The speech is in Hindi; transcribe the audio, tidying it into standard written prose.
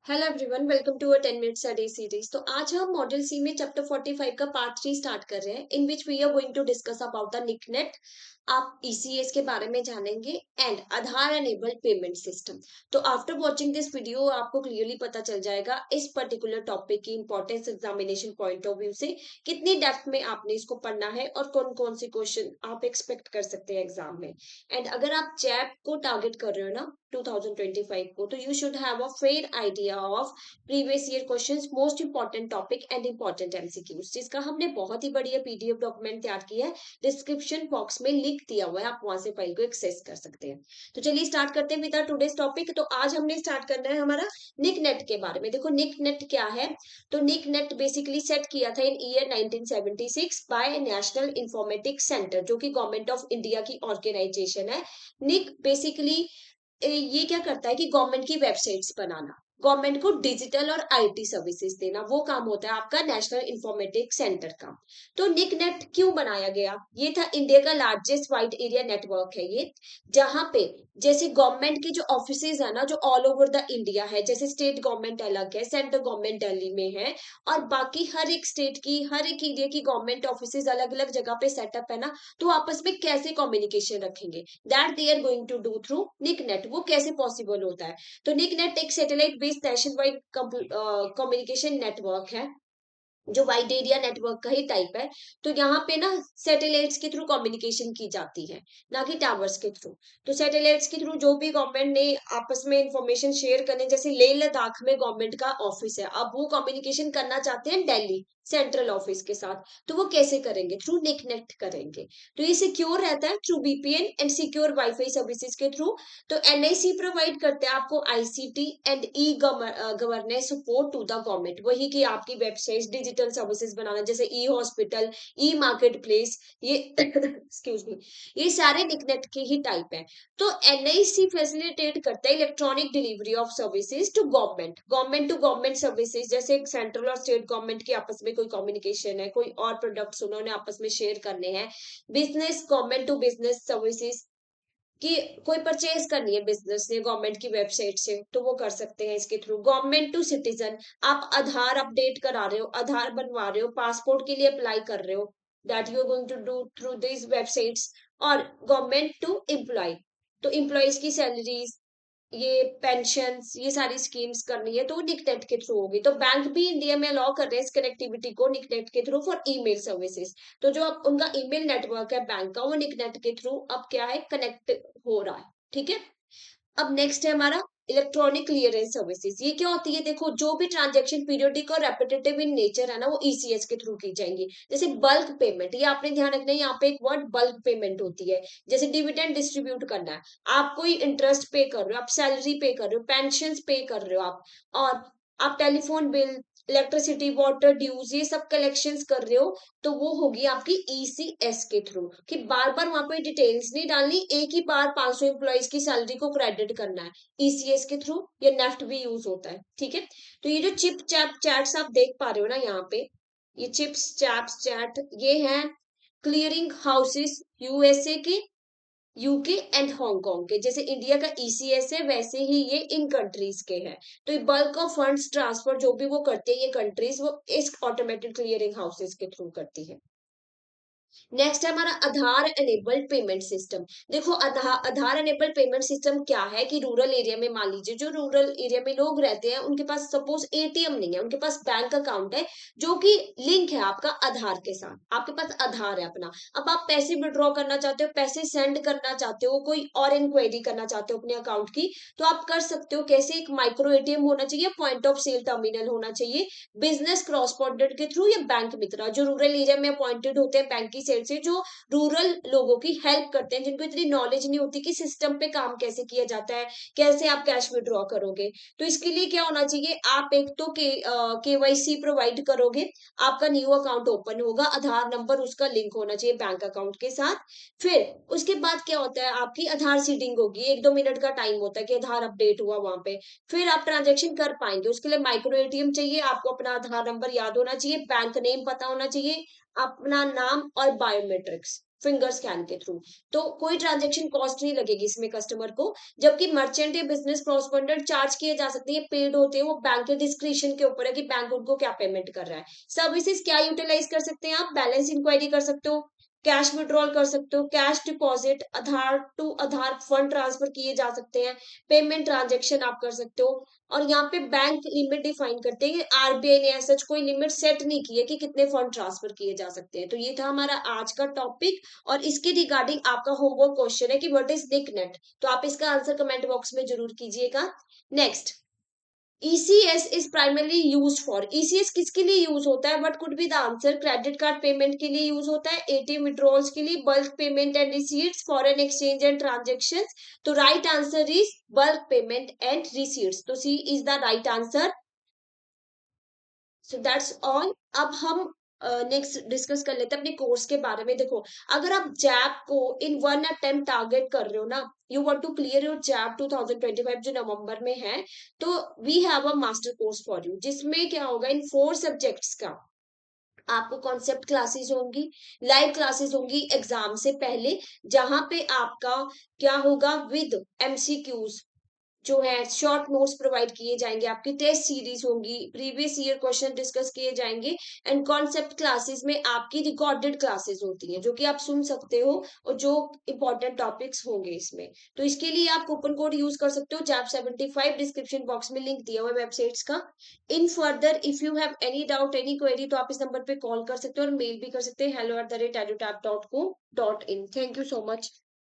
Hello everyone, welcome to a 10 minute study series. तो आज हम मॉड्यूल सी में चैप्टर 45 का पार्ट 3 स्टार्ट कर रहे हैं, in which we are going to discuss about the NICNET. आप ईसीएस के बारे में जानेंगे and Aadhaar enabled payment system. तो आफ्टर वाचिंग दिस वीडियो आपको क्लियरली पता चल जाएगा इस पर्टिकुलर टॉपिक की importance examination point of view से, कितनी डेप्थ में आपने इसको पढ़ना है और कौन कौन से क्वेश्चन आप एक्सपेक्ट कर सकते हैं एग्जाम में। एंड अगर आप जैप को टारगेट कर रहे हो ना 2025 को, तो you should have a fair idea of previous year questions, most important topic and important MCQs, जिसका हमने बहुत ही बढ़िया पीडीएफ डॉक्यूमेंट तैयार किया है। डिस्क्रिप्शन बॉक्स में लिंक दिया हुआ है, आप वहां से फाइल को एक्सेस कर सकते हैं। तो चलिए स्टार्ट करते हैं विद आवर टुडेस टॉपिक। तो आज हमने स्टार्ट करना है हमारा निक नेट के बारे में। देखो निक नेट क्या है। तो निक नेट बेसिकली सेट किया था in year 1976 by National Informatics Centre, जो कि गवर्नमेंट ऑफ इंडिया की ऑर्गेनाइजेशन है। निक बेसिकली ये क्या करता है कि गवर्नमेंट की वेबसाइट्स बनाना, गवर्नमेंट को डिजिटल और आईटी सर्विसेज देना, वो काम होता है आपका नेशनल इंफॉर्मेटिक सेंटर का। तो निक नेट क्यों बनाया गया? ये था इंडिया का लार्जेस्ट वाइड एरिया नेटवर्क है ये, जहां पे जैसे गवर्नमेंट की जो ऑफिसेज है ना, जो ऑल ओवर द इंडिया है, जैसे स्टेट गवर्नमेंट अलग है, सेंट्रल गवर्नमेंट दिल्ली में है, और बाकी हर एक स्टेट की, हर एक एरिया की गवर्नमेंट ऑफिसेज अलग अलग जगह पे सेटअप है ना, तो आपस में कैसे कम्युनिकेशन रखेंगे, that they are going to do through NICNET. वो कैसे पॉसिबल होता है? तो निकनेट एक satellite based nationwide communication network है, जो वाइड एरिया नेटवर्क का ही टाइप है। तो यहाँ पे ना सैटेलाइट्स के थ्रू कम्युनिकेशन की जाती है, ना कि टावर्स के थ्रू। तो सैटेलाइट्स के थ्रू जो भी गवर्नमेंट ने आपस में इंफॉर्मेशन शेयर करने, जैसे लेह लद्दाख में गवर्नमेंट का ऑफिस है, अब वो कम्युनिकेशन करना चाहते हैं दिल्ली सेंट्रल ऑफिस के साथ, तो वो कैसे करेंगे? थ्रू निकनेट करेंगे। तो ये सिक्योर रहता है through VPN and secure Wi-Fi services के थ्रू। तो एनआईसी प्रोवाइड करते हैं आपको ICT and e governance support to the government, वही की आपकी वेबसाइट डिजिटल सर्विसेज बनाना, जैसे e hospital, e market place, ये एक्सक्यूज मी, ये सारे निकनेट के ही टाइप है। तो एनआईसी फैसिलिटेट करता है electronic delivery of services to government, government to government services, जैसे सेंट्रल और स्टेट गवर्नमेंट की आपस में कोई कम्युनिकेशन है, कोई और प्रोडक्ट्स उन्होंने आपस में शेयर करने हैं। Business, government to business services, कि कोई परचेज करनी है बिजनेस ने गवर्नमेंट की वेबसाइट से, तो वो कर सकते हैं इसके थ्रू। गवर्नमेंट टू सिटीजन, आप आधार अपडेट करा रहे हो, आधार बनवा रहे हो, पासपोर्ट के लिए अप्लाई कर रहे हो, that you are going to do through this websites. और गवर्नमेंट टू एम्प्लॉय, तो एम्प्लॉयज की सैलरीज, ये पेंशन्स, ये सारी स्कीम्स करनी है, तो वो निकनेट के थ्रू होगी। तो बैंक भी इंडिया में अलाउ कर रहे हैं इस कनेक्टिविटी को निकनेट के थ्रू फॉर ईमेल सर्विसेज। तो जो अब उनका ईमेल नेटवर्क है बैंक का, वो निकनेट के थ्रू अब क्या है, कनेक्ट हो रहा है। ठीक है। अब नेक्स्ट है हमारा इलेक्ट्रॉनिक क्लियरेंस सर्विसेज। ये क्या होती है? देखो, जो भी ट्रांजैक्शन पीरियोडिक और रेपिटेटिव इन नेचर है ना, वो ईसीएस के थ्रू की जाएंगी। जैसे बल्क पेमेंट, ये आपने ध्यान रखना है, यहाँ पे एक वर्ड बल्क पेमेंट होती है। जैसे डिविडेंड डिस्ट्रीब्यूट करना है, आप कोई इंटरेस्ट पे कर रहे हो, आप सैलरी पे कर रहे हो, पेंशन पे कर रहे हो आप, और आप telephone bill, electricity, water dues, ये सब कलेक्शंस कर रहे हो, तो वो होगी आपकी ईसीएस के थ्रू। कि बार बार वहां पे डिटेल्स नहीं डालनी, एक ही बार 500 एम्प्लॉयज की सैलरी को क्रेडिट करना है ईसीएस के थ्रू। ये नेफ्ट भी यूज होता है। ठीक है। तो ये जो चिप चैप चैट्स आप देख पा रहे हो ना यहाँ पे, ये चिप्स चैप्स चैट, ये है क्लियरिंग हाउसेस यूएसए के, यूके एंड हांगकांग के। जैसे इंडिया का ईसीएस है, वैसे ही ये इन कंट्रीज के हैं। तो ये बल्क ऑफ फंड्स ट्रांसफर जो भी वो करते हैं ये कंट्रीज, वो इस ऑटोमेटेड क्लियरिंग हाउसेस के थ्रू करती है। नेक्स्ट है हमारा आधार एनेबल्ड पेमेंट सिस्टम। देखो आधार एनेबल्ड पेमेंट सिस्टम क्या है कि रूरल एरिया में, मान लीजिए जो रूरल एरिया में लोग रहते हैं, उनके पास सपोज एटीएम नहीं है, उनके पास बैंक अकाउंट है जो कि लिंक है आपका आधार के साथ, आपके पास आधार है अपना। अब आप पैसे विड्रॉ करना चाहते हो, पैसे सेंड करना चाहते हो, कोई और इंक्वायरी करना चाहते हो अपने अकाउंट की, तो आप कर सकते हो। कैसे? एक माइक्रो एटीएम होना चाहिए, पॉइंट ऑफ सेल टर्मिनल होना चाहिए, बिजनेस क्रॉसपोर्टेड के थ्रू, या बैंक मित्रा जो रूरल एरिया में अपॉइंटेड होते हैं बैंक की साइड से, जो रूरल लोगों की हेल्प करते हैं, जिनको इतनी नॉलेज नहीं होती कि सिस्टम पे काम कैसे किया जाता है, कैसे आप कैश विड्रॉ करोगे। तो इसके लिए क्या होना चाहिए, आप एक तो केवाईसी प्रोवाइड करोगे, आपका न्यू अकाउंट ओपन होगा, आधार नंबर उसका लिंक होना चाहिए बैंक अकाउंट के साथ। फिर उसके बाद क्या होता है, आपकी आधार सीडिंग होगी, 1-2 मिनट का टाइम होता है कि आधार अपडेट हुआ वहां पे, फिर आप ट्रांजेक्शन कर पाएंगे। उसके लिए माइक्रो एटीएम चाहिए, आपको अपना आधार नंबर याद होना चाहिए, बैंक नेम पता होना चाहिए, अपना नाम और बायोमेट्रिक्स। फिंगर स्कैन के थ्रू। तो कोई ट्रांजेक्शन कॉस्ट नहीं लगेगी इसमें कस्टमर को, जबकि मर्चेंट या बिजनेस कॉरस्पॉन्डेंट चार्ज किए जा सकते हैं, पेड होते हैं, वो बैंक के डिस्क्रिप्शन के ऊपर है कि बैंक उनको क्या पेमेंट कर रहा है। सर्विसेज क्या यूटिलाइज कर सकते हैं आप? बैलेंस इंक्वायरी कर सकते हो, कैश विड्रॉल कर सकते हो, cash deposit, Aadhaar to Aadhaar fund transfer किए जा सकते हैं, पेमेंट ट्रांजेक्शन आप कर सकते हो। और यहाँ पे बैंक लिमिट डिफाइन करते हैं, आरबीआई ने ऐसा कोई लिमिट सेट नहीं की है कि कितने फंड ट्रांसफर किए जा सकते हैं। तो ये था हमारा आज का टॉपिक, और इसके रिगार्डिंग आपका होमवर्क क्वेश्चन है कि व्हाट इज निक नेट, तो आप इसका आंसर कमेंट बॉक्स में जरूर कीजिएगा। Next, ECS is primarily used for, ECS किसके लिए यूज होता है? What could be the answer? Credit card payment के लिए यूज होता है, एटीएम विड्रॉल्स के लिए, bulk payment and receipts, foreign exchange and transactions. तो right answer is bulk payment and receipts, तो C is the right answer. So that's all. अब हम नेक्स्ट डिस्कस कर लेते हैं अपने कोर्स के बारे में। देखो, अगर आप जैप को इन वन अटेम्प्ट टारगेट कर रहे हो ना, you want to clear your GATE 2025 जो नवंबर में है, तो we have a master course for you, जिसमें क्या होगा, इन 4 सब्जेक्ट्स का आपको कॉन्सेप्ट क्लासेस होंगी, लाइव क्लासेस होंगी एग्जाम से पहले, जहां पे आपका क्या होगा, विद एमसीक्यूज जो है, शॉर्ट नोट्स प्रोवाइड किए जाएंगे, आपकी टेस्ट सीरीज होंगी, प्रीवियस ईयर क्वेश्चन डिस्कस किए जाएंगे, एंड कॉन्सेप्ट क्लासेस में आपकी रिकॉर्डेड क्लासेस होती हैं जो कि आप सुन सकते हो, और जो इंपॉर्टेंट टॉपिक्स होंगे इसमें। तो इसके लिए आप कूपन कोड यूज कर सकते हो जैप 75, डिस्क्रिप्शन बॉक्स में लिंक दिया हुआ है वेबसाइट्स का। In further if you have any doubt, any query, तो आप इस नंबर पे कॉल कर सकते हो और मेल भी कर सकते हैं, hello@edutap.co.in। Thank you so much.